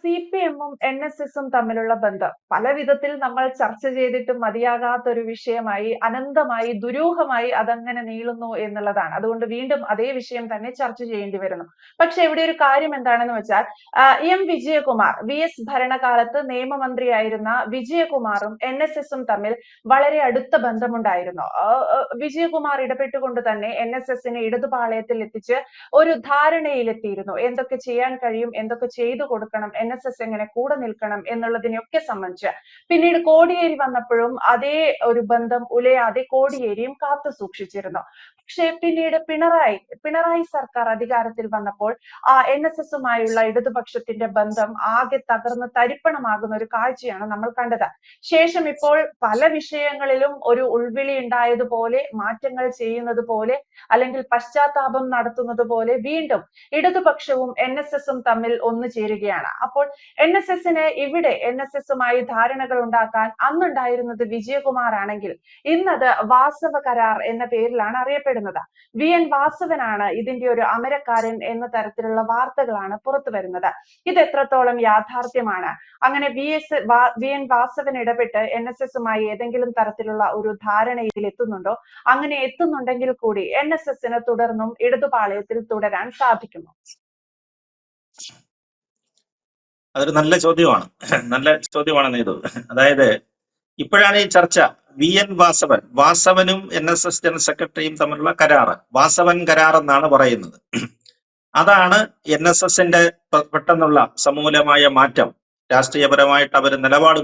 സിപിഎമ്മും എൻഎസ്എസും തമ്മിലുള്ള ബന്ധം പല വിധത്തിൽ നമ്മൾ ചർച്ച ചെയ്തിട്ടും മതിയാകാത്ത ഒരു വിഷയമായി അനന്തമായി ദുരൂഹമായി അതങ്ങനെ നീളുന്നു എന്നുള്ളതാണ്. അതുകൊണ്ട് വീണ്ടും അതേ വിഷയം തന്നെ ചർച്ച ചെയ്യേണ്ടി വരുന്നു. പക്ഷെ ഇവിടെ ഒരു കാര്യം എന്താണെന്ന് വെച്ചാൽ എം വിജയകുമാർ എസ് ഭരണകാലത്ത് നിയമമന്ത്രിയായിരുന്ന വിജയകുമാറും എൻഎസ്എസും തമ്മിൽ വളരെ അടുത്ത ബന്ധമുണ്ടായിരുന്നു. വിജയകുമാർ ഇടപെട്ടുകൊണ്ട് തന്നെ എൻഎസ്എസിനെ ഇടതുപാളയത്തിൽ എത്തിച്ച് ഒരു ധാരണയിലെത്തിയിരുന്നു. എന്തൊക്കെ ചെയ്യാൻ കഴിയും, എന്തൊക്കെ ചെയ്തു കൊടുക്കണം, എൻഎസ്എസ് എങ്ങനെ കൂടെ നിൽക്കണം എന്നുള്ളതിനെയൊക്കെ സംബന്ധിച്ച്. പിന്നീട് കോടിയേരി വന്നപ്പോഴും അതേ ഒരു ബന്ധം ഉലയാതെ കോടിയേരിയും കാത്തു സൂക്ഷിച്ചിരുന്നു. പക്ഷേ പിന്നീട് പിണറായി സർക്കാർ അധികാരത്തിൽ വന്നപ്പോൾ എൻഎസ്എസുമായുള്ള ഇടതുപക്ഷത്തിന്റെ ബന്ധം ആകെ തകർന്ന് തരിപ്പണമാകുന്ന ഒരു കാഴ്ചയാണ് നമ്മൾ കണ്ടത്. ശേഷം ഇപ്പോൾ പല വിഷയങ്ങളിലും ഒരു ഉൾവിളി ഉണ്ടായതുപോലെ, മാറ്റങ്ങൾ ചെയ്യുന്നത് പോലെ, അല്ലെങ്കിൽ പശ്ചാത്താപം നടത്തുന്നത് പോലെ വീണ്ടും ഇടതുപക്ഷവും എൻഎസ്എസും തമ്മിൽ ഒന്നു ചേരുകയാണ്. അപ്പോൾ എൻഎസ്എസുമായി ധാരണകൾ ഉണ്ടാക്കാൻ അന്നുണ്ടായിരുന്നത് വിജയകുമാർ ആണെങ്കിൽ ഇന്നത് വാസവ കരാർ എന്ന പേരിലാണ് അറിയപ്പെടുന്നത്. എൻ വാസവനാണ് ഇതിന്റെ ഒരു അമരക്കാരൻ എന്ന തരത്തിലുള്ള വാർത്തകളാണ് പുറത്തു വരുന്നത്. ഇത് എത്രത്തോളം യാഥാർത്ഥ്യമാണ്? അങ്ങനെ എൻ വാസവൻ ഇടപെട്ട് എൻഎസ്എസുമായി ഏതെങ്കിലും തരത്തിലുള്ള ഒരു ധാരണയിൽ എത്തുന്നുണ്ടോ? അങ്ങനെ എത്തുന്നുണ്ടെങ്കിൽ കൂടി എൻഎസ്എസിന് തുടർന്നും ഇടതുപാളയത്തിൽ തുടരാൻ സാധിക്കുമോ? അതൊരു നല്ല ചോദ്യമാണ് നീതു. അതായത് ഇപ്പോഴാണ് ഈ ചർച്ച എൻ വാസവനും എൻഎസ്എസ് ജനറൽ സെക്രട്ടറിയും തമ്മിലുള്ള കരാറ്, വാസവൻ കരാർ എന്നാണ് പറയുന്നത്. അതാണ് എൻഎസ്എസിന്റെ പെട്ടെന്നുള്ള സമൂലമായ മാറ്റം. രാഷ്ട്രീയപരമായിട്ട് അവർ നിലപാട്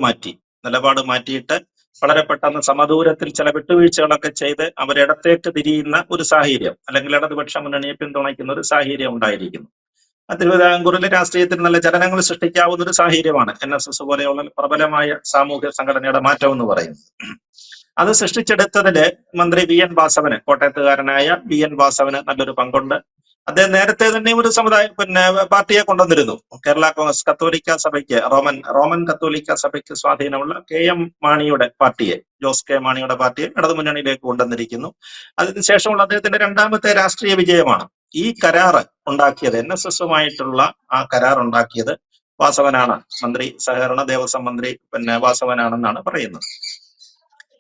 മാറ്റിയിട്ട് വളരെ പെട്ടെന്ന് സമദൂരത്തിൽ ചില വിട്ടുവീഴ്ചകളൊക്കെ ചെയ്ത് അവരിടത്തേക്ക് തിരിയുന്ന ഒരു സാഹചര്യം, അല്ലെങ്കിൽ ഇടതുപക്ഷ മുന്നണിയെ പിന്തുണയ്ക്കുന്ന ഒരു സാഹചര്യം ഉണ്ടായിരിക്കുന്നു. തിരുവിതാംകൂറിലെ രാഷ്ട്രീയത്തിൽ നല്ല ചലനങ്ങൾ സൃഷ്ടിക്കാവുന്ന ഒരു സാഹചര്യമാണ് എൻഎസ്എസ് പോലെയുള്ള പ്രബലമായ സാമൂഹ്യ സംഘടനയുടെ മാറ്റം എന്ന് പറയുന്നത്. അത് സൃഷ്ടിച്ചെടുത്തതില് മന്ത്രി എൻ വാസവന്, കോട്ടയത്തുകാരനായ എൻ വാസവന് നല്ലൊരു പങ്കുണ്ട്. അദ്ദേഹം നേരത്തെ തന്നെ ഒരു പാർട്ടിയെ കൊണ്ടുവന്നിരുന്നു. കേരള കോൺഗ്രസ് കത്തോലിക്ക സഭയ്ക്ക്, റോമൻ കത്തോലിക്ക സഭയ്ക്ക് സ്വാധീനമുള്ള KM മാണിയുടെ പാർട്ടിയെ, ജോസ് കെ മാണിയുടെ പാർട്ടിയെ ഇടതുമുന്നണിയിലേക്ക് കൊണ്ടുവന്നിരിക്കുന്നു. അതിനുശേഷമുള്ള അദ്ദേഹത്തിന്റെ രണ്ടാമത്തെ രാഷ്ട്രീയ വിജയമാണ്. ഈ കരാറ് ഉണ്ടാക്കിയത്, എൻഎസ്എസുമായിട്ടുള്ള ആ കരാർ ഉണ്ടാക്കിയത് വാസവനാണ്. സഹകരണ ദേവസ്വം മന്ത്രി വാസവനാണെന്നാണ് പറയുന്നത്.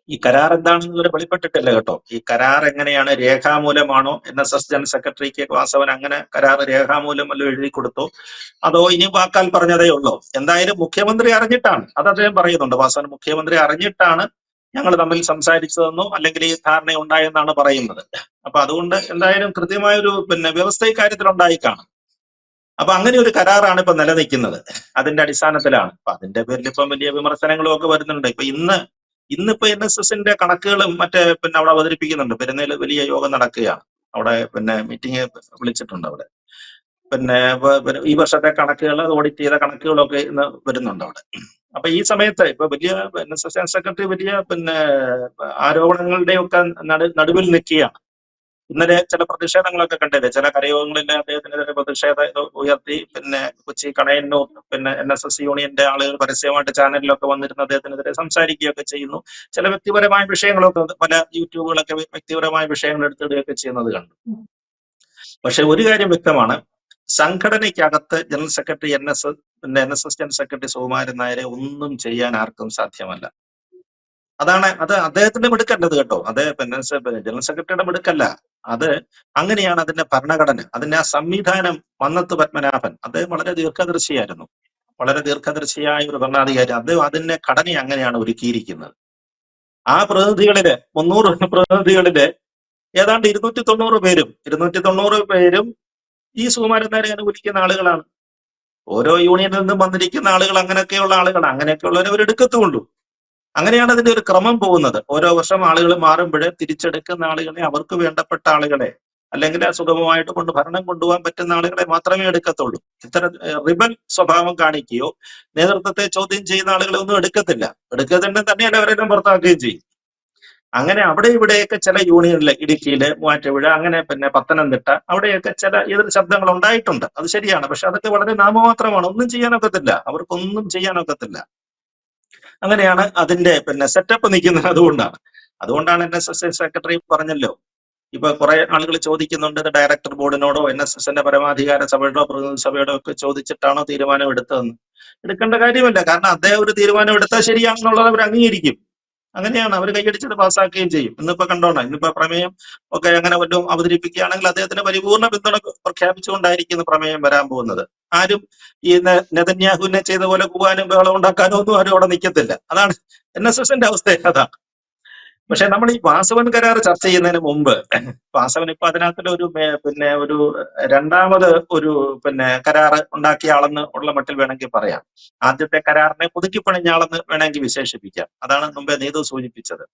ഈ കരാർ എന്താണെന്ന് ഇതുവരെ വെളിപ്പെട്ടിട്ടില്ല കേട്ടോ. ഈ കരാർ എങ്ങനെയാണ്, രേഖാമൂലമാണോ? എൻഎസ്എസ് ജനറൽ സെക്രട്ടറിക്ക് വാസവൻ അങ്ങനെ കരാർ രേഖാമൂലം വല്ലതും എഴുതി കൊടുത്തോ, അതോ ഇനി വാക്കാൽ പറഞ്ഞതേ ഉള്ളോ? എന്തായാലും മുഖ്യമന്ത്രി അറിഞ്ഞിട്ടാണ്, അത് അദ്ദേഹം പറയുന്നുണ്ട്. വാസവൻ മുഖ്യമന്ത്രി അറിഞ്ഞിട്ടാണ് ഞങ്ങൾ തമ്മിൽ സംസാരിച്ചതെന്നോ അല്ലെങ്കിൽ ഈ ധാരണ ഉണ്ടായെന്നാണ് പറയുന്നത്. അപ്പൊ അതുകൊണ്ട് എന്തായാലും കൃത്യമായൊരു വ്യവസ്ഥ ഇക്കാര്യത്തിൽ ഉണ്ടായി കാണും. അപ്പൊ അങ്ങനെ ഒരു കരാറാണ് ഇപ്പൊ നിലനിൽക്കുന്നത്. അതിന്റെ അടിസ്ഥാനത്തിലാണ്. അപ്പൊ അതിന്റെ പേരിൽ ഇപ്പം വലിയ വിമർശനങ്ങളും ഒക്കെ വരുന്നുണ്ട്. ഇപ്പൊ ഇന്നിപ്പോ എൻഎസ്എസിന്റെ കണക്കുകളും അവിടെ അവതരിപ്പിക്കുന്നുണ്ട്. പെരുന്നേൽ വലിയ യോഗം നടക്കുകയാണ്. അവിടെ മീറ്റിംഗ് വിളിച്ചിട്ടുണ്ട്. അവിടെ ഈ വർഷത്തെ കണക്കുകൾ, ഓഡിറ്റ് ചെയ്ത കണക്കുകളൊക്കെ ഇന്ന് വരുന്നുണ്ട് അവിടെ. അപ്പൊ ഈ സമയത്ത് ഇപ്പൊ വലിയ എൻഎസ്എസ് സെക്രട്ടറി വലിയ ആരോപണങ്ങളുടെ ഒക്കെ നടുവിൽ നിൽക്കുകയാണ്. ഇന്നലെ ചില പ്രതിഷേധങ്ങളൊക്കെ കണ്ടില്ലേ? ചില കരയോഗങ്ങളിൽ അദ്ദേഹത്തിനെതിരെ പ്രതിഷേധം ഉയർത്തി. കൊച്ചി കണയന്നൂർ എൻഎസ്എസ് യൂണിയന്റെ ആളുകൾ പരസ്യമായിട്ട് ചാനലിലൊക്കെ വന്നിരുന്ന് അദ്ദേഹത്തിനെതിരെ സംസാരിക്കുകയൊക്കെ ചെയ്യുന്നു. ചില വ്യക്തിപരമായ വിഷയങ്ങളൊക്കെ പല യൂട്യൂബുകളൊക്കെ വ്യക്തിപരമായ വിഷയങ്ങൾ എടുത്തിടുകയൊക്കെ ചെയ്യുന്നത് കണ്ടു. പക്ഷെ ഒരു കാര്യം വ്യക്തമാണ്, സംഘടനയ്ക്കകത്ത് general secretary NSS general secretary Sukumaran നായരെ ഒന്നും ചെയ്യാൻ ആർക്കും സാധ്യമല്ല. അത് അദ്ദേഹത്തിന്റെ മിടുക്കല്ലത് കേട്ടോ. അത് ജനറൽ സെക്രട്ടറിയുടെ മിടുക്കല്ല. അത് അങ്ങനെയാണ് അതിന്റെ ഭരണഘടന, അതിന്റെ ആ സംവിധാനം. മന്നത്ത് പത്മനാഭൻ അദ്ദേഹം വളരെ ദീർഘദർശിയായിരുന്നു, വളരെ ദീർഘദർശിയായ ഒരു ഭരണാധികാരി. അദ്ദേഹം അതിന്റെ ഘടന അങ്ങനെയാണ് ഒരുക്കിയിരിക്കുന്നത്. ആ പ്രതിനിധികളില് 300 പ്രതിനിധികളില് ഏതാണ്ട് 290 പേരും ഈ സുകുമാരൻ നായരെ അനുകൂലിക്കുന്ന ആളുകളാണ്. ഓരോ യൂണിയനിൽ നിന്നും വന്നിരിക്കുന്ന ആളുകൾ അങ്ങനെയൊക്കെയുള്ള ആളുകളാണ്. അങ്ങനെയൊക്കെയുള്ളവരെ അവരെടുക്കത്തുള്ളൂ. അങ്ങനെയാണ് അതിന്റെ ഒരു ക്രമം പോകുന്നത്. ഓരോ വർഷം ആളുകൾ മാറുമ്പോഴേ തിരിച്ചെടുക്കുന്ന ആളുകളെ, അവർക്ക് വേണ്ടപ്പെട്ട ആളുകളെ, അല്ലെങ്കിൽ സുഗമമായിട്ട് ഭരണം കൊണ്ടുപോകാൻ പറ്റുന്ന ആളുകളെ മാത്രമേ എടുക്കത്തുള്ളൂ. ഇത്തരം റിബൽ സ്വഭാവം കാണിക്കുകയോ നേതൃത്വത്തെ ചോദ്യം ചെയ്യുന്ന ആളുകളെ ഒന്നും എടുക്കത്തില്ല തന്നെയല്ല അവരെല്ലാം പുറത്താക്കുകയും ചെയ്യും. അങ്ങനെ അവിടെ ഇവിടെയൊക്കെ ചില യൂണിയനിലെ, ഇടുക്കിയില്, മൂവാറ്റുപുഴ, അങ്ങനെ പത്തനംതിട്ട, അവിടെയൊക്കെ ചില എതിർ ശബ്ദങ്ങൾ ഉണ്ടായിട്ടുണ്ട്. അത് ശരിയാണ്. പക്ഷെ അതൊക്കെ വളരെ നാമമാത്രമാണ്. ഒന്നും ചെയ്യാനൊക്കത്തില്ല, അവർക്കൊന്നും ചെയ്യാനൊക്കത്തില്ല. അങ്ങനെയാണ് അതിന്റെ സെറ്റപ്പ് നിൽക്കുന്നത്. അതുകൊണ്ടാണ് എൻഎസ്എസ് സെക്രട്ടറി പറഞ്ഞല്ലോ, ഇപ്പൊ കുറെ ആളുകൾ ചോദിക്കുന്നുണ്ട്, ഇത് ഡയറക്ടർ ബോർഡിനോടോ എൻഎസ്എസിന്റെ പരമാധികാര സഭയോടോ പ്രതിനിധി സഭയോടോ ഒക്കെ ചോദിച്ചിട്ടാണോ തീരുമാനം എടുത്തതെന്ന്. എടുക്കേണ്ട കാര്യമില്ല. കാരണം അദ്ദേഹം ഒരു തീരുമാനം എടുത്താൽ ശരിയാണെന്നുള്ളത് അവർ അംഗീകരിക്കും. അങ്ങനെയാണ് അവർ കൈയടിച്ചത് പാസ്സാക്കുകയും ചെയ്യും. ഇന്നിപ്പോ കണ്ടോണം, ഇന്നിപ്പോ പ്രമേയം ഒക്കെ അങ്ങനെ വല്ലതും അവതരിപ്പിക്കുകയാണെങ്കിൽ അദ്ദേഹത്തിന് പരിപൂർണ്ണ പിന്തുണ പ്രഖ്യാപിച്ചുകൊണ്ടായിരിക്കും പ്രമേയം വരാൻ പോകുന്നത്. ആരും ഈ നെതന്യാഹുവിനെ ചെയ്ത പോലെ പോകാനും ബഹളം ഉണ്ടാക്കാനോ ഒന്നും ആരും അവിടെ നിൽക്കത്തില്ല. അതാണ് NSSന്റെ അവസ്ഥ. അതാണ്. പക്ഷെ നമ്മൾ ഈ വാസവൻ കരാർ ചർച്ച ചെയ്യുന്നതിന് മുമ്പ്, വാസവൻ ഇപ്പൊ അതിനകത്തുള്ള ഒരു രണ്ടാമത് ഒരു കരാർ ഉണ്ടാക്കിയ ആളെന്ന് ഉള്ള മട്ടിൽ വേണമെങ്കിൽ പറയാം. ആദ്യത്തെ കരാറിനെ പുതുക്കിപ്പണിഞ്ഞ ആളെന്ന് വേണമെങ്കിൽ വിശേഷിപ്പിക്കാം. അതാണ് മുമ്പേ നീതു സൂചിപ്പിച്ചത്.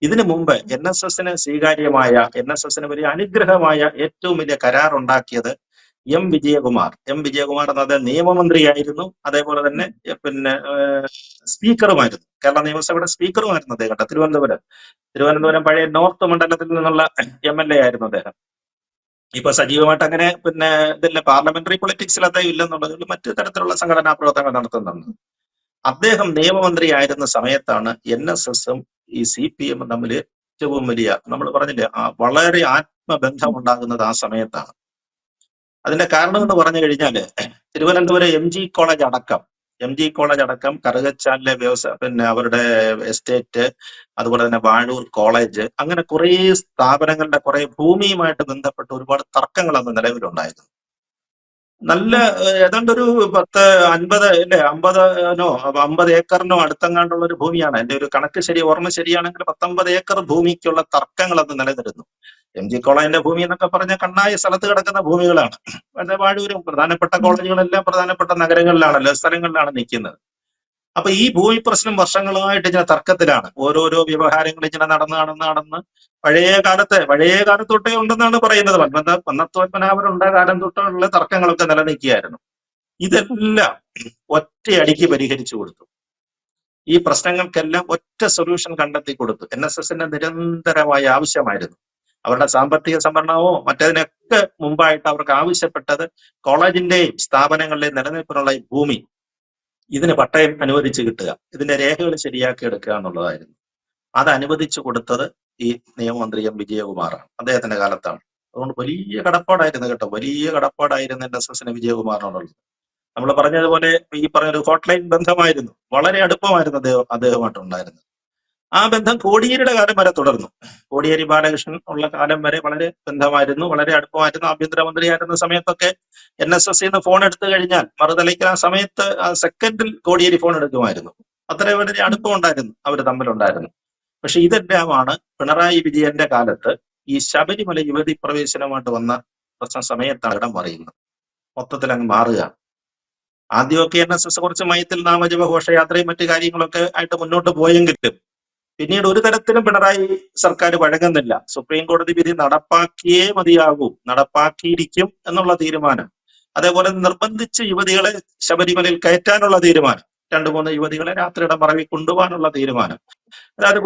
ഇതിനു മുമ്പ് NSSന് സ്വീകാര്യമായ, NSSന് വലിയ അനുഗ്രഹമായ ഏറ്റവും വലിയ കരാർ ഉണ്ടാക്കിയത് എം വിജയകുമാർ എന്നത് നിയമമന്ത്രിയായിരുന്നു. അതേപോലെ തന്നെ സ്പീക്കറുമായിരുന്നു. കേരള നിയമസഭയുടെ സ്പീക്കറുമായിരുന്നു അദ്ദേഹം. തിരുവനന്തപുരം പഴയ നോർത്ത് മണ്ഡലത്തിൽ നിന്നുള്ള MLA ആയിരുന്നു അദ്ദേഹം. ഇപ്പൊ സജീവമായിട്ട് അങ്ങനെ ഇതില്ല, പാർലമെന്ററി പൊളിറ്റിക്സിൽ അദ്ദേഹം ഇല്ലെന്നുള്ളത് മറ്റു തരത്തിലുള്ള സംഘടനാ പ്രവർത്തനങ്ങൾ നടത്തുന്നുണ്ട്. അദ്ദേഹം നിയമമന്ത്രി ആയിരുന്ന സമയത്താണ് NSSും ഈ CPM തമ്മിൽ ഏറ്റവും വലിയ, നമ്മൾ പറഞ്ഞില്ലേ, വളരെ ആത്മബന്ധം ഉണ്ടാകുന്നത് ആ സമയത്താണ്. അതിന്റെ കാരണം എന്ന് പറഞ്ഞു കഴിഞ്ഞാല് തിരുവനന്തപുരം MG കോളേജ് അടക്കം കറുകച്ചാലിലെ അവരുടെ എസ്റ്റേറ്റ്, അതുപോലെ തന്നെ വാഴൂർ കോളേജ്, അങ്ങനെ കുറെ സ്ഥാപനങ്ങളുടെ കുറെ ഭൂമിയുമായിട്ട് ബന്ധപ്പെട്ട് ഒരുപാട് തർക്കങ്ങൾ അന്ന് നിലവിലുണ്ടായിരുന്നു. നല്ല ഏതാണ്ട് ഒരു 50 ഏക്കറിനോ അടുത്തെങ്ങാണ്ടുള്ള ഒരു ഭൂമിയാണ്. എന്റെ ഒരു കണക്ക് ഓർമ്മ ശരിയാണെങ്കിൽ 19 ഏക്കർ ഭൂമിക്കുള്ള തർക്കങ്ങൾ അന്ന് നിലനിരുന്നു. MG കോളേജിന്റെ ഭൂമി എന്നൊക്കെ പറഞ്ഞ കണ്ണായ സ്ഥലത്ത് കിടക്കുന്ന ഭൂമികളാണ്. വാഴൂരും പ്രധാനപ്പെട്ട കോളേജുകളെല്ലാം പ്രധാനപ്പെട്ട നഗരങ്ങളിലാണല്ലോ, സ്ഥലങ്ങളിലാണ് നിൽക്കുന്നത്. അപ്പൊ ഈ ഭൂമി പ്രശ്നം വർഷങ്ങളായിട്ട് ഇങ്ങനെ തർക്കത്തിലാണ്. ഓരോരോ വ്യവഹാരങ്ങൾ ഇങ്ങനെ നടന്ന് പഴയ കാലത്ത് തൊട്ടേ ഉണ്ടെന്നാണ് പറയുന്നത്. പത്മനാഭനുണ്ട കാലം തൊട്ടുള്ള തർക്കങ്ങളൊക്കെ നിലനിൽക്കുകയായിരുന്നു. ഇതെല്ലാം ഒറ്റയടിക്ക് പരിഹരിച്ചു കൊടുത്തു. ഈ പ്രശ്നങ്ങൾക്കെല്ലാം ഒറ്റ സൊല്യൂഷൻ കണ്ടെത്തി കൊടുത്തു. NSSന്റെ നിരന്തരമായ ആവശ്യമായിരുന്നു. അവരുടെ സാമ്പത്തിക സംവരണമോ മറ്റതിനൊക്കെ മുമ്പായിട്ട് അവർക്ക് ആവശ്യപ്പെട്ടത് കോളേജിന്റെയും സ്ഥാപനങ്ങളുടെയും നിലനിൽപ്പിനുള്ള ഈ ഭൂമി, ഇതിന് പട്ടയം അനുവദിച്ച് കിട്ടുക, ഇതിന്റെ രേഖകൾ ശരിയാക്കി എടുക്കുക എന്നുള്ളതായിരുന്നു. അത് അനുവദിച്ചു കൊടുത്തത് ഈ നിയമമന്ത്രി എം വിജയകുമാറാണ്, അദ്ദേഹത്തിന്റെ കാലത്താണ്. അതുകൊണ്ട് വലിയ കടപ്പാടായിരുന്നു കേട്ടോ, വലിയ കടപ്പാടായിരുന്നു NSSന് വിജയകുമാറിനോടുള്ളത്. നമ്മൾ പറഞ്ഞതുപോലെ ഈ പറഞ്ഞൊരു ഹോട്ട്ലൈൻ ബന്ധമായിരുന്നു, വളരെ അടുപ്പമായിരുന്നു അദ്ദേഹമായിട്ടുണ്ടായിരുന്നത്. ആ ബന്ധം കോടിയേരിയുടെ കാലം വരെ തുടർന്നു. കോടിയേരി ബാലകൃഷ്ണൻ ഉള്ള കാലം വരെ വളരെ ബന്ധമായിരുന്നു, വളരെ അടുപ്പമായിരുന്നു. ആഭ്യന്തരമന്ത്രിയായിരുന്ന സമയത്തൊക്കെ NSSന്ന് ഫോൺ എടുത്തു കഴിഞ്ഞാൽ മറുതലയ്ക്ക് ആ സമയത്ത് സെക്കൻഡിൽ കോടിയേരി ഫോൺ എടുക്കുമായിരുന്നു. അത്ര വളരെ അടുപ്പം ഉണ്ടായിരുന്നു അവർ തമ്മിലുണ്ടായിരുന്നു. പക്ഷെ ഇതെല്ലാമാണ് പിണറായി വിജയന്റെ കാലത്ത് ഈ ശബരിമല യുവതി പ്രവേശനമായിട്ട് വന്ന പ്രശ്ന സമയത്താണ് ഇടം മറിയുന്നത്, മൊത്തത്തിൽ അങ്ങ് മാറുക. ആദ്യമൊക്കെ NSS കുറച്ച് മയത്തിൽ നാമജപ ഘോഷയാത്രയും മറ്റു കാര്യങ്ങളൊക്കെ ആയിട്ട് മുന്നോട്ട് പോയെങ്കിലും പിന്നീട് ഒരു തരത്തിലും പിണറായി സർക്കാർ വഴങ്ങുന്നില്ല. സുപ്രീം കോടതി വിധി നടപ്പാക്കിയേ മതിയാകൂ, നടപ്പാക്കിയിരിക്കും എന്നുള്ള തീരുമാനം, അതേപോലെ നിർബന്ധിച്ച് യുവതികളെ ശബരിമലയിൽ കയറ്റാനുള്ള തീരുമാനം, 2-3 യുവതികളെ രാത്രിയുടെ മറവിൽ കൊണ്ടുപോകാനുള്ള തീരുമാനം, അതായത്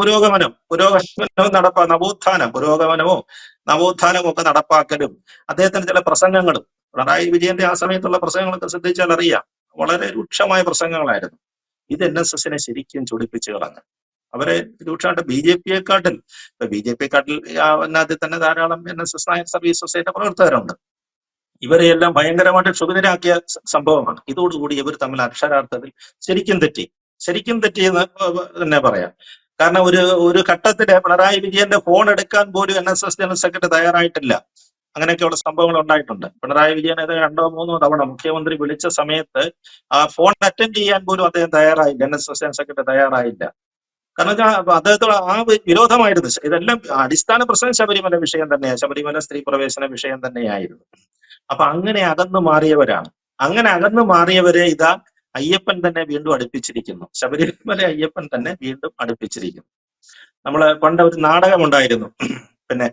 നവോത്ഥാനമോ ഒക്കെ നടപ്പാക്കലും അദ്ദേഹത്തിന് ചില പ്രസംഗങ്ങളും, പിണറായി വിജയന്റെ ആ സമയത്തുള്ള പ്രസംഗങ്ങളൊക്കെ ശ്രദ്ധിച്ചാൽ അറിയാം, വളരെ രൂക്ഷമായ പ്രസംഗങ്ങളായിരുന്നു. ഇത് NSSനെ ശരിക്കും ചൊടിപ്പിച്ചു കളഞ്ഞു. അവരെ രൂക്ഷമായിട്ട് BJPയെക്കാട്ടിൽ അതിനകത്ത് തന്നെ ധാരാളം NSS നായർ സർവീസ് സൊസൈറ്റി പ്രവർത്തകരുണ്ട്. ഇവരെയെല്ലാം ഭയങ്കരമായിട്ട് ക്ഷുഭിതരാക്കിയ സംഭവമാണ്. ഇതോടുകൂടി ഇവർ തമ്മിൽ അക്ഷരാർത്ഥത്തിൽ ശരിക്കും തെറ്റി എന്ന് തന്നെ പറയാം. കാരണം ഒരു ഘട്ടത്തില് പിണറായി വിജയന്റെ ഫോൺ എടുക്കാൻ പോലും NSS ജനറൽ സെക്രട്ടറി തയ്യാറായിട്ടില്ല. അങ്ങനെയൊക്കെയുള്ള സംഭവങ്ങൾ ഉണ്ടായിട്ടുണ്ട്. പിണറായി വിജയൻ 2-3 തവണ മുഖ്യമന്ത്രി വിളിച്ച സമയത്ത് ആ ഫോൺ അറ്റൻഡ് ചെയ്യാൻ പോലും അദ്ദേഹം തയ്യാറായില്ല, NSS ജനറൽ സെക്രട്ടറി തയ്യാറായില്ല. കാരണം അദ്ദേഹത്തോട് ആ വിരോധമായിരുന്നു. ഇതെല്ലാം അടിസ്ഥാന പ്രശ്നം ശബരിമല വിഷയം തന്നെയാണ്, ശബരിമല സ്ത്രീ പ്രവേശന വിഷയം തന്നെയായിരുന്നു. അപ്പൊ അങ്ങനെ അകന്നു മാറിയവരാണ്. അങ്ങനെ അകന്നു മാറിയവരെ ഇതാ അയ്യപ്പൻ തന്നെ വീണ്ടും അടുപ്പിച്ചിരിക്കുന്നു. ശബരിമല അയ്യപ്പൻ തന്നെ വീണ്ടും അടുപ്പിച്ചിരിക്കുന്നു. നമ്മള് പണ്ട് ഒരു നാടകം ഉണ്ടായിരുന്നു,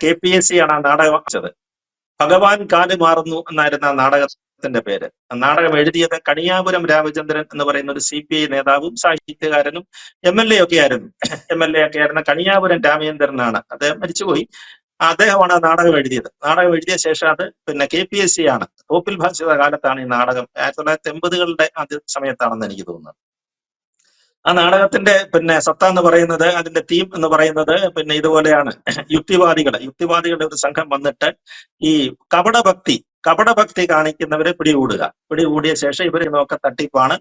KPSC ആണ് ആ നാടകം വെച്ചത്. ഭഗവാൻ കാല് മാറുന്നു എന്നായിരുന്നു ആ നാടകത്തിന്റെ പേര്. നാടകം എഴുതിയത് കണിയാപുരം രാമചന്ദ്രൻ എന്ന് പറയുന്ന ഒരു CPI നേതാവും സാഹിത്യകാരനും MLA ഒക്കെ ആയിരുന്ന കണിയാപുരം രാമചന്ദ്രനാണ്. അദ്ദേഹം മരിച്ചുപോയി. അദ്ദേഹമാണ് ആ നാടകം എഴുതിയത്. നാടകം എഴുതിയ ശേഷം അത് KPSC ആണ്, തോപ്പിൽ ഭാഷയുടെ കാലത്താണ് ഈ നാടകം, 1980കളുടെ ആദ്യ സമയത്താണെന്ന് എനിക്ക് തോന്നുന്നത്. ആ നാടകത്തിന്റെ സത്ത എന്ന് പറയുന്നത്, അതിന്റെ തീം എന്ന് പറയുന്നത് ഇതുപോലെയാണ്. യുക്തിവാദികളുടെ ഒരു സംഘം വന്നിട്ട് ഈ കപടഭക്തി കാണിക്കുന്നവരെ പിടികൂടിയ ശേഷം ഇവരെ നോക്കെ തട്ടിപ്പാണ്,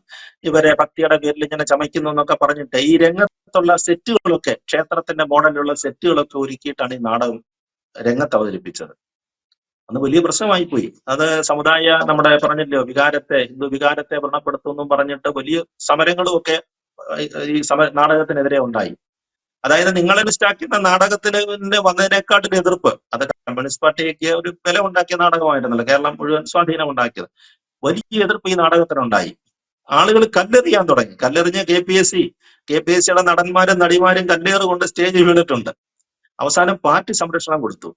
ഇവരെ ഭക്തിയുടെ പേരിൽ ഇങ്ങനെ ചമയ്ക്കുന്നു എന്നൊക്കെ പറഞ്ഞിട്ട് ഈ രംഗത്തുള്ള സെറ്റുകളൊക്കെ, ക്ഷേത്രത്തിന്റെ മോഡലിലുള്ള സെറ്റുകളൊക്കെ ഒരുക്കിയിട്ടാണ് ഈ നാടകം രംഗത്ത് അവതരിപ്പിച്ചത്. അന്ന് വലിയ പ്രശ്നമായി പോയി. അത് നമ്മുടെ പറഞ്ഞല്ലോ, ഹിന്ദു വികാരത്തെ വ്രണപ്പെടുത്തുമെന്നും പറഞ്ഞിട്ട് വലിയ സമരങ്ങളും ഒക്കെ ഈ നാടകത്തിനെതിരെ ഉണ്ടായി. അതായത് നിങ്ങൾ സ്റ്റാക്കുന്ന നാടകത്തിന് വന്നതിനേക്കാട്ടിൽ എതിർപ്പ്, അത് കമ്മ്യൂണിസ്റ്റ് പാർട്ടിക്ക് ഒരു വില ഉണ്ടാക്കിയ നാടകമായിരുന്നല്ലോ, കേരളം മുഴുവൻ സ്വാധീനം ഉണ്ടാക്കിയത്. വലിയ എതിർപ്പ് ഈ നാടകത്തിനുണ്ടായി. ആളുകൾ കല്ലെറിയാൻ തുടങ്ങി. കല്ലെറിഞ്ഞ് KPSCയുടെ നടന്മാരും നടിമാരും കല്ലേറ് കൊണ്ട് സ്റ്റേജിൽ വീണിട്ടുണ്ട്. അവസാനം പാർട്ടി സംരക്ഷണം കൊടുത്തു.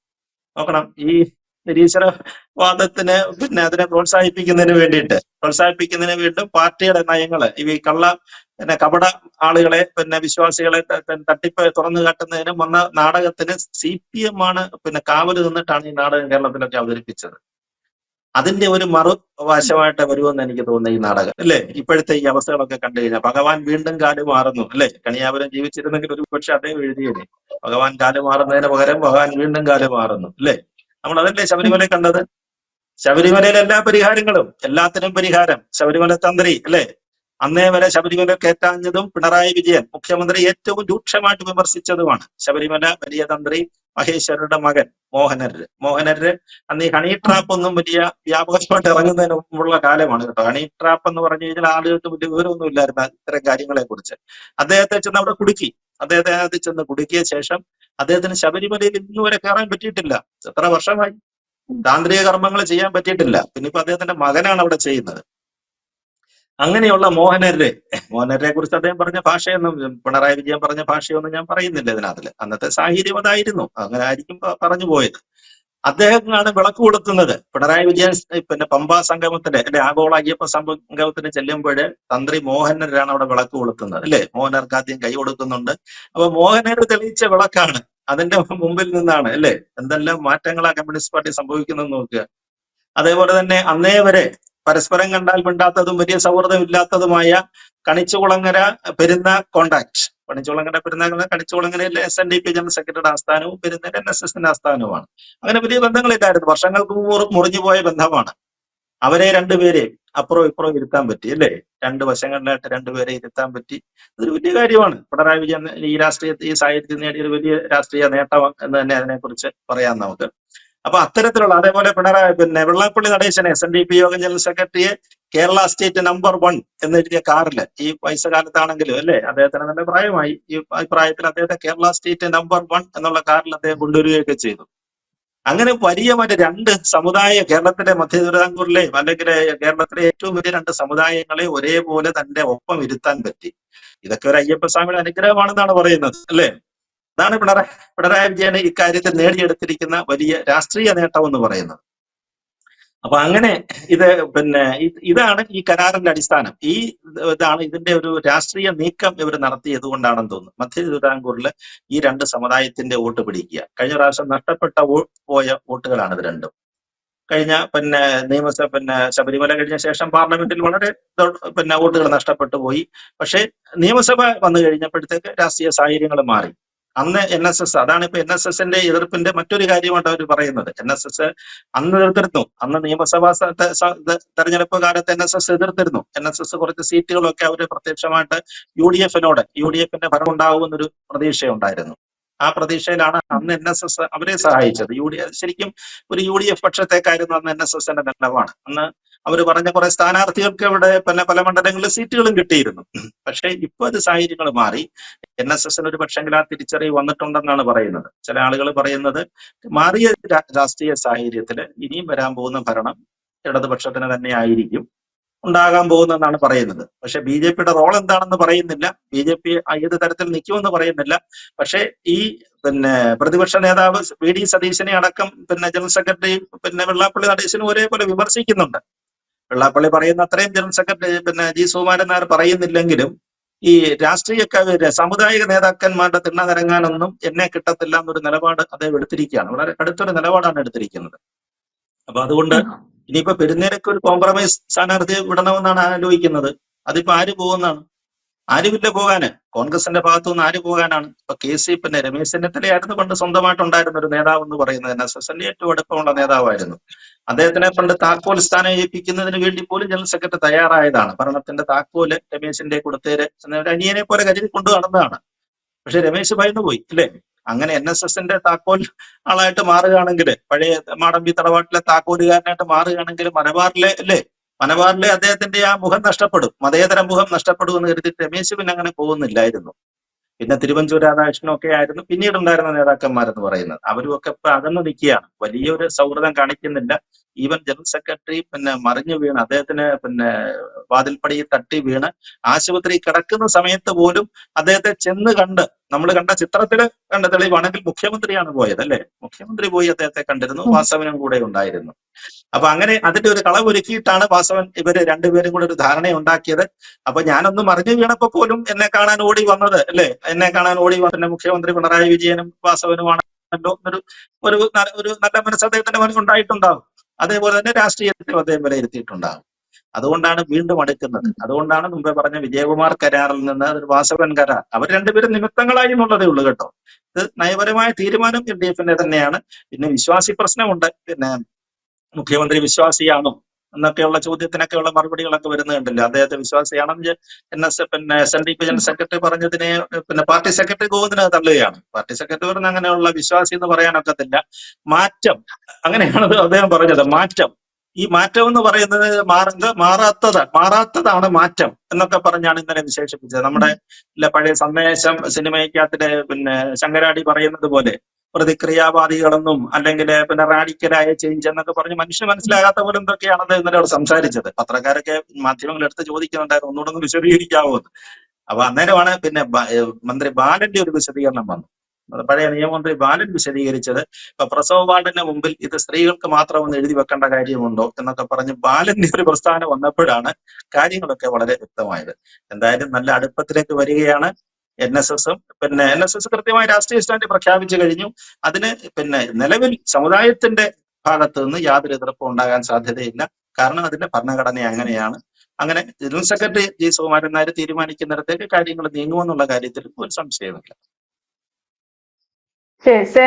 നോക്കണം, ഈ നിരീശ്വരവാദത്തിന് അതിനെ പ്രോത്സാഹിപ്പിക്കുന്നതിന് വേണ്ടി പാർട്ടിയുടെ നയങ്ങള്, ഈ കപട ആളുകളെ വിശ്വാസികളെ തട്ടിപ്പ് തുറന്നു കാട്ടുന്നതിനും വന്ന നാടകത്തിന് CPM ആണ് കാവല് നിന്നിട്ടാണ് ഈ നാടകം കേരളത്തിലൊക്കെ അവതരിപ്പിച്ചത്. അതിന്റെ ഒരു മറുവശമായിട്ട് വരുമെന്ന് എനിക്ക് തോന്നുന്നു ഈ നാടകം, അല്ലെ? ഇപ്പോഴത്തെ ഈ അവസ്ഥകളൊക്കെ കണ്ടു കഴിഞ്ഞാൽ ഭഗവാൻ വീണ്ടും കാല് മാറുന്നു, അല്ലെ? കണിയാപുരം ജീവിച്ചിരുന്നെങ്കിൽ ഒരു പക്ഷെ അദ്ദേഹം എഴുതിയേനെ, ഭഗവാൻ കാല് മാറുന്നതിന് പകരം ഭഗവാൻ വീണ്ടും കാല് മാറുന്നു, അല്ലെ? നമ്മൾ അതല്ലേ ശബരിമല കണ്ടത്? ശബരിമലയിലെ എല്ലാത്തിനും പരിഹാരം ശബരിമല തന്ത്രി, അല്ലെ? അന്നേ വരെ ശബരിമല കയറ്റാഞ്ഞതും പിണറായി വിജയൻ മുഖ്യമന്ത്രി ഏറ്റവും രൂക്ഷമായിട്ട് വിമർശിച്ചതുമാണ്. ശബരിമല വലിയ തന്ത്രി മഹേശ്വരരുടെ മകൻ മോഹനര് അന്ന് ഈ ഹണി ട്രാപ്പ് ഒന്നും വലിയ വ്യാപകമായിട്ട് ഇറങ്ങുന്നതിന് മുമ്പുള്ള കാലമാണ് കേട്ടോ. ഹണി ട്രാപ്പ് എന്ന് പറഞ്ഞു കഴിഞ്ഞാൽ ആളുകൾക്ക് വലിയ വിവരമൊന്നും ഇല്ലായിരുന്നു ഇത്തരം കാര്യങ്ങളെ കുറിച്ച്. അദ്ദേഹത്തെ ചെന്ന് അവിടെ കുടുക്കിയ ശേഷം അദ്ദേഹത്തിന് ശബരിമലയിൽ ഇന്നുവരെ കയറാൻ പറ്റിയിട്ടില്ല. എത്ര വർഷമായി? താന്ത്രിക കർമ്മങ്ങൾ ചെയ്യാൻ പറ്റിയിട്ടില്ല. പിന്നെ ഇപ്പൊ അദ്ദേഹത്തിന്റെ മകനാണ് അവിടെ ചെയ്യുന്നത്. അങ്ങനെയുള്ള മോഹനരെ കുറിച്ച് അദ്ദേഹം പറഞ്ഞ ഭാഷയൊന്നും, പിണറായി വിജയൻ പറഞ്ഞ ഭാഷയൊന്നും ഞാൻ പറയുന്നില്ല ഇതിനകത്തില്. അന്നത്തെ സാഹചര്യം അതായിരുന്നു, അങ്ങനെ ആയിരിക്കും പറഞ്ഞു പോയത്. അദ്ദേഹത്തിനാണ് വിളക്ക് കൊളുത്തുന്നത്. പിണറായി വിജയൻ പമ്പാ സംഗമത്തിന്റെ, അല്ലെ, ആഗോള അയ്യപ്പ സംഗമത്തിന് ചെല്ലുമ്പോൾ തന്ത്രി മോഹനരാണ് അവിടെ വിളക്ക് കൊളുത്തുന്നത്, അല്ലെ? മോഹനർക്ക് ആദ്യം കൈ കൊടുക്കുന്നുണ്ട്. അപ്പൊ മോഹനർ തെളിയിച്ച വിളക്കാണ്. അതിന്റെ മുമ്പിൽ നിന്നാണ്, അല്ലെ, എന്തെല്ലാം മാറ്റങ്ങളാ കമ്മ്യൂണിസ്റ്റ് പാർട്ടി സംഭവിക്കുന്നത് നോക്കുക. അതേപോലെ തന്നെ അന്നേ വരെ പരസ്പരം കണ്ടാൽ മിണ്ടാത്തതും വലിയ സൗഹൃദം ഇല്ലാത്തതുമായ Kanichukulangara Perunna contact, കണിച്ചുകുളങ്ങരയിലെ SNDP general സെക്രട്ടറിയുടെ ആസ്ഥാനവും പെരുന്നയിൽ NSSന്റെ ആസ്ഥാനവുമാണ്. അങ്ങനെ വലിയ ബന്ധങ്ങളില്ലായിരുന്നു, വർഷങ്ങൾക്ക് മുറിഞ്ഞുപോയ ബന്ധമാണ്. അവരെ രണ്ടുപേരെയും അപ്പുറവും ഇപ്പുറവും ഇരുത്താൻ പറ്റി, അല്ലേ? രണ്ട് വശങ്ങളിലായിട്ട് രണ്ടുപേരെ ഇരുത്താൻ പറ്റി. അതൊരു വലിയ കാര്യമാണ്. പിണറായി വിജയൻ ഈ സാഹചര്യത്തിൽ നേടിയൊരു വലിയ രാഷ്ട്രീയ നേട്ടം എന്ന് തന്നെ അതിനെക്കുറിച്ച് പറയാം നമുക്ക്. അപ്പൊ അത്തരത്തിലുള്ള, അതേപോലെ വെള്ളാപ്പള്ളി നടേശനെ SNDP യോഗം ജനറൽ സെക്രട്ടറിയെ കേരള സ്റ്റേറ്റ് നമ്പർ 1 എന്നെഴുതിയ കാറില്, ഈ വയസ്സുകാലത്താണെങ്കിലും, അല്ലെ, അദ്ദേഹത്തിന് നല്ല പ്രായമായി, ഈ പ്രായത്തിൽ അദ്ദേഹത്തെ കേരള സ്റ്റേറ്റ് നമ്പർ 1 എന്നുള്ള കാറിൽ അദ്ദേഹം കൊണ്ടുവരികയൊക്കെ ചെയ്തു. അങ്ങനെ വലിയ രണ്ട് കേരളത്തിലെ മധ്യ തിരുവിതാംകൂറിലെയും അല്ലെങ്കിൽ കേരളത്തിലെ ഏറ്റവും വലിയ രണ്ട് സമുദായങ്ങളെ ഒരേപോലെ തന്റെ ഒപ്പം ഇരുത്താൻ പറ്റി. ഇതൊക്കെ ഒരു അയ്യപ്പസ്വാമിയുടെ അനുഗ്രഹമാണെന്നാണ് പറയുന്നത്, അല്ലെ? അതാണ് പിണറായി വിജയന് ഇക്കാര്യത്തിൽ നേടിയെടുത്തിരിക്കുന്ന വലിയ രാഷ്ട്രീയ നേട്ടം എന്ന് പറയുന്നത്. അപ്പൊ അങ്ങനെ ഇതാണ് ഈ കരാറിന്റെ അടിസ്ഥാനം. ഇതാണ് ഇതിന്റെ ഒരു രാഷ്ട്രീയ നീക്കം ഇവർ നടത്തിയത് കൊണ്ടാണെന്ന് തോന്നുന്നു. മധ്യ തിരുവിതാംകൂറിൽ ഈ രണ്ട് സമുദായത്തിന്റെ വോട്ട് പിടിക്കുക. കഴിഞ്ഞ പ്രാവശ്യം നഷ്ടപ്പെട്ട പോയ വോട്ടുകളാണ് ഇത് രണ്ടും. കഴിഞ്ഞ ശബരിമല കഴിഞ്ഞ ശേഷം പാർലമെന്റിൽ വളരെ വോട്ടുകൾ നഷ്ടപ്പെട്ടു പോയി. പക്ഷേ നിയമസഭ വന്നു കഴിഞ്ഞപ്പോഴത്തേക്ക് രാഷ്ട്രീയ സാഹചര്യങ്ങൾ മാറി. അന്ന് NSS, അതാണ് ഇപ്പൊ NSSന്റെ എതിർപ്പിന്റെ മറ്റൊരു കാര്യമായിട്ട് അവർ പറയുന്നത്. NSS അന്ന് എതിർത്തിരുന്നു. അന്ന് നിയമസഭാ തെരഞ്ഞെടുപ്പ് കാലത്ത് NSS എതിർത്തിരുന്നു. NSS കുറച്ച് സീറ്റുകളൊക്കെ അവര് പ്രത്യക്ഷമായിട്ട് UDFന്റെ ഭരണം ഉണ്ടാകുമെന്നൊരു പ്രതീക്ഷയുണ്ടായിരുന്നു. ആ പ്രതീക്ഷയിലാണ് അന്ന് NSS അവരെ സഹായിച്ചത്. ശരിക്കും ഒരു UDF പക്ഷത്തേക്കായിരുന്നു അന്ന് NSSന്റെ നിലപാട്. അന്ന് അവർ പറഞ്ഞ കുറെ സ്ഥാനാർത്ഥികൾക്ക് ഇവിടെ പല മണ്ഡലങ്ങളിൽ സീറ്റുകളും കിട്ടിയിരുന്നു. പക്ഷേ ഇപ്പൊ അത് സാഹചര്യങ്ങൾ മാറി. NSSന് ഒരു പക്ഷെങ്കിൽ ആ തിരിച്ചറിവ് വന്നിട്ടുണ്ടെന്നാണ് പറയുന്നത്. ചില ആളുകൾ പറയുന്നത് മാറിയ രാഷ്ട്രീയ സാഹചര്യത്തിൽ ഇനിയും വരാൻ പോകുന്ന ഭരണം ഇടതുപക്ഷത്തിന് തന്നെ ആയിരിക്കും ഉണ്ടാകാൻ പോകുന്നതെന്നാണ് പറയുന്നത്. പക്ഷെ BJPയുടെ റോൾ എന്താണെന്ന് പറയുന്നില്ല. BJP ഏത് തരത്തിൽ നിൽക്കുമെന്ന് പറയുന്നില്ല. പക്ഷെ ഈ പ്രതിപക്ഷ നേതാവ് VD സതീശനെ അടക്കം ജനറൽ സെക്രട്ടറി വെള്ളാപ്പള്ളി നടേശനും ഒരേപോലെ വിമർശിക്കുന്നുണ്ട്. വെള്ളാപ്പള്ളി പറയുന്ന അത്രയും general secretary G. Sukumaran Nair പറയുന്നില്ലെങ്കിലും ഈ രാഷ്ട്രീയക്കാര് സാമുദായിക നേതാക്കന്മാരുടെ തിണ്ണനിറങ്ങാനൊന്നും എന്നെ കിട്ടത്തില്ല എന്നൊരു നിലപാട് അദ്ദേഹം എടുത്തിരിക്കുകയാണ്. വളരെ കടുത്തൊരു നിലപാടാണ് എടുത്തിരിക്കുന്നത്. അപ്പൊ അതുകൊണ്ട് ഇനിയിപ്പോ പെരുന്നേരൊക്കെ ഒരു കോംപ്രമൈസ് സ്ഥാനാർത്ഥിയെ വിടണമെന്നാണ് ആലോചിക്കുന്നത്. അതിപ്പോ ആര് പോകുന്നതാണ്? ആരുമില്ല പോകാന്. കോൺഗ്രസിന്റെ ഭാഗത്തു നിന്ന് ആര് പോകാനാണ്? ഇപ്പൊ പിന്നെ രമേശ് ചെന്നിത്തലയായിരുന്നു പണ്ട് സ്വന്തമായിട്ടുണ്ടായിരുന്ന ഒരു നേതാവ് എന്ന് പറയുന്നത്. NSSന്റെ ഏറ്റവും അടുപ്പമുള്ള നേതാവായിരുന്നു. അദ്ദേഹത്തിനെ പണ്ട് താക്കോൽ സ്ഥാനം ഏൽപ്പിക്കുന്നതിന് വേണ്ടി പോലും ജനറൽ സെക്രട്ടറി തയ്യാറായതാണ്. ഭരണത്തിന്റെ താക്കോല് രമേശിന്റെ കൊടുത്തേര് ഒരു അനിയനെ പോലെ കരുതി കൊണ്ടു നടന്നതാണ്. പക്ഷെ രമേശ് ഭയന്നു പോയി അല്ലേ? അങ്ങനെ NSSന്റെ താക്കോൽ ആളായിട്ട് മാറുകയാണെങ്കിൽ, പഴയ മാടമ്പി തറവാട്ടിലെ താക്കോലുകാരനായിട്ട് മാറുകയാണെങ്കിൽ മലബാറിലെ അല്ലേ, മലബാറിലെ അദ്ദേഹത്തിന്റെ ആ മുഖം നഷ്ടപ്പെടും, മതേതര മുഖം നഷ്ടപ്പെടും എന്ന് കരുതി രമേശ് പിന്നെ അങ്ങനെ പോകുന്നില്ലായിരുന്നു. പിന്നെ തിരുവഞ്ചൂർ രാധാകൃഷ്ണനും ഒക്കെ ആയിരുന്നു പിന്നീട് ഉണ്ടായിരുന്ന നേതാക്കന്മാരെന്ന് പറയുന്നത്. അവരും ഒക്കെ ഇപ്പൊ അകന്നു നിൽക്കുകയാണ്, വലിയൊരു സൗഹൃദം കാണിക്കുന്നില്ല. ഈവൻ ജനറൽ സെക്രട്ടറി പിന്നെ മറിഞ്ഞു വീണ്, അദ്ദേഹത്തിന് പിന്നെ വാതിൽപ്പടിയിൽ തട്ടി വീണ് ആശുപത്രി കിടക്കുന്ന സമയത്ത് പോലും അദ്ദേഹത്തെ ചെന്ന് കണ്ട്, നമ്മൾ കണ്ട ചിത്രത്തിൽ കണ്ട തെളിവാണെങ്കിൽ മുഖ്യമന്ത്രിയാണ് പോയത് അല്ലെ, മുഖ്യമന്ത്രി പോയി അദ്ദേഹത്തെ കണ്ടിരുന്നു, വാസവനും കൂടെ ഉണ്ടായിരുന്നു. അപ്പൊ അങ്ങനെ അതിന്റെ ഒരു കളവൊരുക്കിയിട്ടാണ് വാസവൻ ഇവര് രണ്ടുപേരും കൂടെ ഒരു ധാരണ ഉണ്ടാക്കിയത്. അപ്പൊ ഞാനൊന്ന് മറിഞ്ഞു വീണപ്പോ പോലും എന്നെ കാണാൻ ഓടി വന്നത് അല്ലെ, എന്നെ കാണാൻ ഓടി വന്ന മുഖ്യമന്ത്രി പിണറായി വിജയനും വാസവനുമാണല്ലോ എന്നൊരു ഒരു ഒരു നല്ല മനസ്സ് അദ്ദേഹത്തിന്റെ മനസ്സിൽ ഉണ്ടായിട്ടുണ്ടാകും. അതേപോലെ തന്നെ രാഷ്ട്രീയത്തിലും അദ്ദേഹം വിലയിരുത്തിയിട്ടുണ്ടാകും. അതുകൊണ്ടാണ് വീണ്ടും അടുക്കുന്നത്. അതുകൊണ്ടാണ് മുമ്പേ പറഞ്ഞ വിജയകുമാർ കരാറിൽ നിന്ന് ഒരു വാസവൻ കരാർ, അവർ രണ്ടുപേരും നിമിത്തങ്ങളായി എന്നുള്ളതേ ഉള്ളൂ കേട്ടോ. ഇത് നയപരമായ തീരുമാനം LDFന്റെ തന്നെയാണ്. പിന്നെ വിശ്വാസി പ്രശ്നമുണ്ട്. പിന്നെ മുഖ്യമന്ത്രി വിശ്വാസിയാണോ എന്നൊക്കെയുള്ള ചോദ്യത്തിനൊക്കെയുള്ള മറുപടികളൊക്കെ വരുന്നത് കണ്ടില്ല. അദ്ദേഹത്തെ വിശ്വാസിയാണെന്ന് പിന്നെ SNDP ജനറൽ സെക്രട്ടറി പറഞ്ഞതിനെ പിന്നെ പാർട്ടി സെക്രട്ടറി ഗോവിന്ദന് തള്ളുകയാണ്. പാർട്ടി സെക്രട്ടറി പറഞ്ഞ അങ്ങനെയുള്ള വിശ്വാസി എന്ന് പറയാനൊക്കത്തില്ല. മാറ്റം, അങ്ങനെയാണ് അദ്ദേഹം പറഞ്ഞത്. മാറ്റം, ഈ മാറ്റം എന്ന് പറയുന്നത് മാറാത്തതാണ് മാറ്റം എന്നൊക്കെ പറഞ്ഞാണ് ഇന്നലെ വിശേഷിപ്പിച്ചത്. നമ്മുടെ പഴയ സന്ദേശം സിനിമയ്ക്കകത്തിലെ പിന്നെ ശങ്കരാടി പറയുന്നത് പോലെ പ്രതിക്രിയാവാദികളെന്നും അല്ലെങ്കിൽ പിന്നെ റാഡിക്കലായ ചേഞ്ച് എന്നൊക്കെ പറഞ്ഞ് മനുഷ്യന് മനസ്സിലാകാത്ത പോലെ എന്തൊക്കെയാണത് ഇന്നലെ അവിടെ സംസാരിച്ചത്. പത്രക്കാരൊക്കെ മാധ്യമങ്ങൾ എടുത്ത് ചോദിക്കുന്നുണ്ടായിരുന്നു, ഒന്നുകൂടെ ഒന്ന് വിശദീകരിക്കാവോ എന്ന്. അപ്പൊ അന്നേരമാണ് പിന്നെ മന്ത്രി ബാലന്റെ ഒരു വിശദീകരണം വന്നു. പഴയ നിയമമന്ത്രി ബാലൻ വിശദീകരിച്ചത്, ഇപ്പൊ പ്രസവ വാർഡിന്റെ മുമ്പിൽ ഇത് സ്ത്രീകൾക്ക് മാത്രം ഒന്ന് എഴുതി വെക്കേണ്ട കാര്യമുണ്ടോ എന്നൊക്കെ പറഞ്ഞ് ബാലന്റെ ഒരു പ്രസ്ഥാനം വന്നപ്പോഴാണ് കാര്യങ്ങളൊക്കെ വളരെ വ്യക്തമായത്. എന്തായാലും നല്ല അടുപ്പത്തിലേക്ക് വരികയാണ് NSSഉം. പിന്നെ NSS കൃത്യമായി രാഷ്ട്രീയ സ്റ്റാൻഡ് പ്രഖ്യാപിച്ചു കഴിഞ്ഞു. അതിന് പിന്നെ നിലവിൽ സമുദായത്തിന്റെ ഭാഗത്ത് നിന്ന് യാതൊരു എതിർപ്പും ഉണ്ടാകാൻ സാധ്യതയില്ല. കാരണം അതിന്റെ ഭരണഘടന അങ്ങനെയാണ്. അങ്ങനെ general secretary G. Sukumaran Nair തീരുമാനിക്കുന്നിടത്തേക്ക് കാര്യങ്ങൾ നീങ്ങുമെന്നുള്ള കാര്യത്തിൽ ഒരു സംശയമില്ല.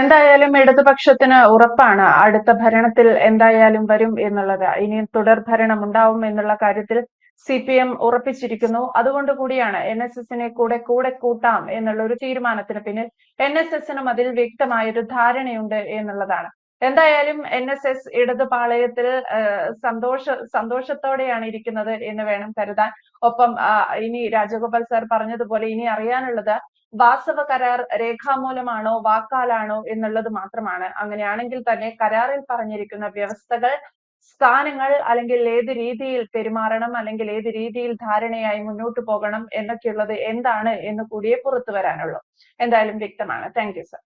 എന്തായാലും ഇടതുപക്ഷത്തിന് ഉറപ്പാണ് അടുത്ത ഭരണത്തിൽ എന്തായാലും വരും എന്നുള്ളത്. ഇനി തുടർ ഭരണം ഉണ്ടാവും എന്നുള്ള കാര്യത്തിൽ CPM ഉറപ്പിച്ചിരിക്കുന്നു. അതുകൊണ്ട് കൂടിയാണ് NSSനെ കൂടെ കൂട്ടാം എന്നുള്ള ഒരു തീരുമാനത്തിന് പിന്നിൽ. NSSനും അതിൽ വ്യക്തമായൊരു ധാരണയുണ്ട് എന്നുള്ളതാണ്. എന്തായാലും NSS ഇടതുപാളയത്തിൽ സന്തോഷത്തോടെയാണ് ഇരിക്കുന്നത് എന്ന് വേണം കരുതാൻ. ഒപ്പം ഇനി രാജഗോപാൽ സാർ പറഞ്ഞതുപോലെ ഇനി അറിയാനുള്ളത് വാസവ കരാർ രേഖാമൂലമാണോ വാക്കാലാണോ എന്നുള്ളത് മാത്രമാണ്. അങ്ങനെയാണെങ്കിൽ തന്നെ കരാറിൽ പറഞ്ഞിരിക്കുന്ന വ്യവസ്ഥകൾ, സ്ഥാനങ്ങൾ, അല്ലെങ്കിൽ ഏത് രീതിയിൽ പെരുമാറണം, അല്ലെങ്കിൽ ഏത് രീതിയിൽ ധാരണയായി മുന്നോട്ട് പോകണം എന്നൊക്കെയുള്ളത് എന്താണ് എന്ന് കൂടിയേ പുറത്തു വരാനുള്ളൂ. എന്തായാലും വ്യക്തമാണ്. Thank you sir.